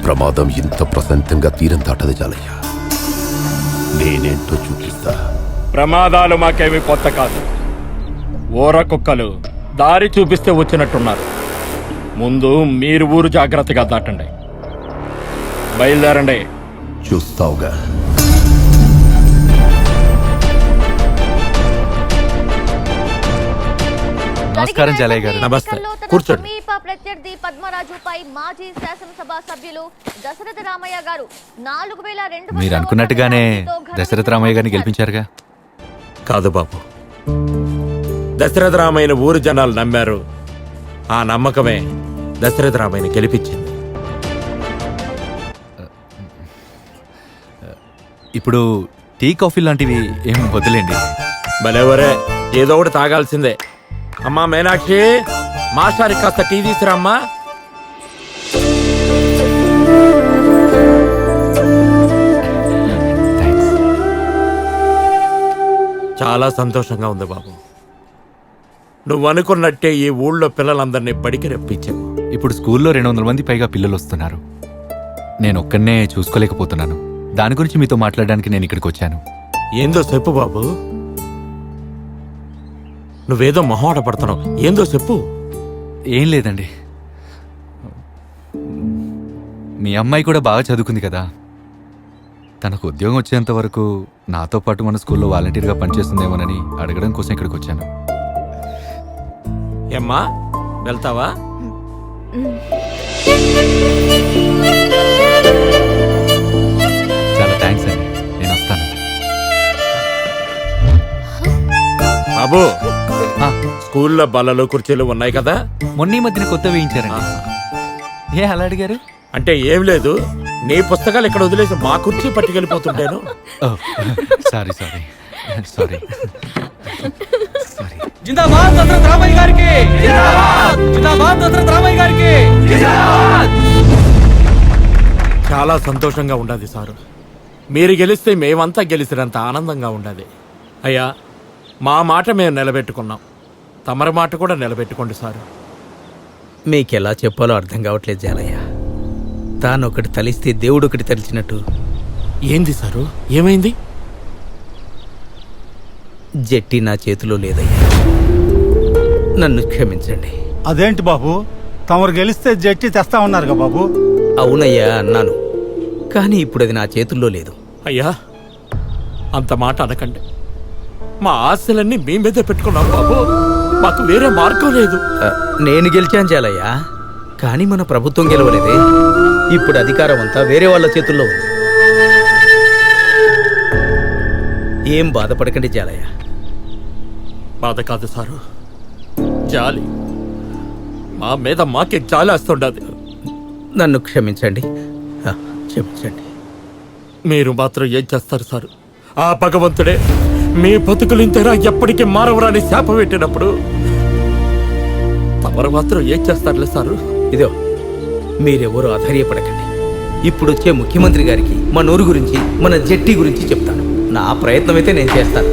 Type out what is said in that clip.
ప్రమాదం ఇంత ప్రశాంతంగా తీరం దాటది చాలయ్యా. నేనేంటో చూపిస్తా. ప్రమాదాలు మాకేమీ కొత్త కాదు. ఊర కుక్కలు దారి చూపిస్తే వచ్చినట్టున్నారు. ముందు మీరు ఊరు జాగ్రత్తగా దాటండి. బయలుదేరండి. చూస్తావుగా. నమస్కారం జాలయ్య గారు. నమస్తే, కూర్చోండి. సమీప ప్రత్యర్థి పద్మరాజుపై మాజీ శాసనసభ సభ్యులు దశరథ రామయ్య గారు 4200 మీరు అనుకున్నట్టుగానే దశరథ రామయ్య గారిని గెలిపించారుగా. కాదు బాబు, దశరథ రామయ్యను ఊరు జనాలు నమ్మారు. ఆ నమ్మకమే దశరథ రామయ్యని గెలిపించింది. ఇప్పుడు టీ కాఫీ లాంటివి ఏం వదిలేండి. భలేవరే, ఏదో ఒకటి తాగాల్సిందే. అమ్మా మీనాక్షి, మాస్టారి కాస్త టీ తీసురామ్మా. చాలా సంతోషంగా ఉంది బాబు. నువ్వు అనుకున్నట్టే ఈ ఊళ్ళో పిల్లలందరినీ బడికి రప్పించావు. ఇప్పుడు స్కూల్లో 200 మంది పైగా పిల్లలు వస్తున్నారు. నేను ఒక్కనే చూసుకోలేకపోతున్నాను. దాని గురించి మీతో మాట్లాడడానికి నేను ఇక్కడికి వచ్చాను. ఏందో చెప్పు బాబు. నువ్వేదో మొహమాట పడుతున్నావు. ఏందో చెప్పు. ఏం లేదండి, మీ అమ్మాయి కూడా బాగా చదువుకుంది కదా. తనకు ఉద్యోగం వచ్చేంత వరకు నాతో పాటు మన స్కూల్లో వాలంటీర్గా పనిచేస్తుందేమోనని అడగడం కోసం ఇక్కడికి వచ్చాను. ఏమ్మా, వెళ్తావా? చాలా థ్యాంక్స్ అండి, నేను వస్తాను. బాబు, స్కూల్లో బల్లలు కుర్చీలు ఉన్నాయి కదా. మొన్న ఈ మధ్యన కొత్త వేయించారండి. ఏ అలా అడిగారు? అంటే ఏం లేదు, నీ పుస్తకాలు ఇక్కడ వదిలేసి మా కుర్చీ పట్టుకెళ్ళిపోతుంటాను. Sorry sorry sorry. జిందాబాద్ దశరథ రామయ్య గారికి! జిందాబాద్ దశరథ రామయ్య గారికి! చాలా సంతోషంగా ఉండదు సారు. మీరు గెలిస్తే మేమంతా గెలిచినంత ఆనందంగా ఉండదు. అయ్యా, మా మాట మేము నిలబెట్టుకున్నాం. తమరి మాట కూడా నిలబెట్టుకోండి సారు. మీకెలా చెప్పాలో అర్థం కావట్లేదు జాలయ్య. తానొకటి తలిస్తే దేవుడు ఒకటి తలిచినట్టు. ఏంది సారు, ఏమైంది? జట్టి నా చేతిలో లేదయ్యా, నన్ను క్షమించండి. అదేంటి బాబు, తమరు గెలిస్తే జట్టి తెస్తా ఉన్నారుగా బాబు. అవునయ్యా అన్నాను, కానీ ఇప్పుడు అది నా చేతుల్లో లేదు. అయ్యా, అంత మాట అనకండి. మా ఆశలన్నీ మీ మీదే పెట్టుకున్నాం బాబు. మాకు వేరే మార్గం లేదు. నేను గెలిచాను జాలయ్య, కానీ మన ప్రభుత్వం గెలవలేదే. ఇప్పుడు అధికారం అంతా వేరే వాళ్ళ చేతుల్లో ఉంది. ఏం బాధపడకండి జాలయ్య. బాధ కాదు సారు, జాలి. మా మీద మాకే జాలి వస్తుండదు. నన్ను క్షమించండి, క్షమించండి. మీరు మాత్రం ఏం చేస్తారు సారు? ఆ భగవంతుడే మీ బతుకులు ఇంతేరా ఎప్పటికీ మారవరాని శాప పెట్టినప్పుడు తమరు మాత్రం ఏం చేస్తారులే సారు. ఇదో, మీరెవరూ ఆధైర్యపడకండి. ఇప్పుడు వచ్చే ముఖ్యమంత్రి గారికి మన ఊరు గురించి, మన జట్టి గురించి చెప్తాను. నా ప్రయత్నం అయితే నేను చేస్తాను.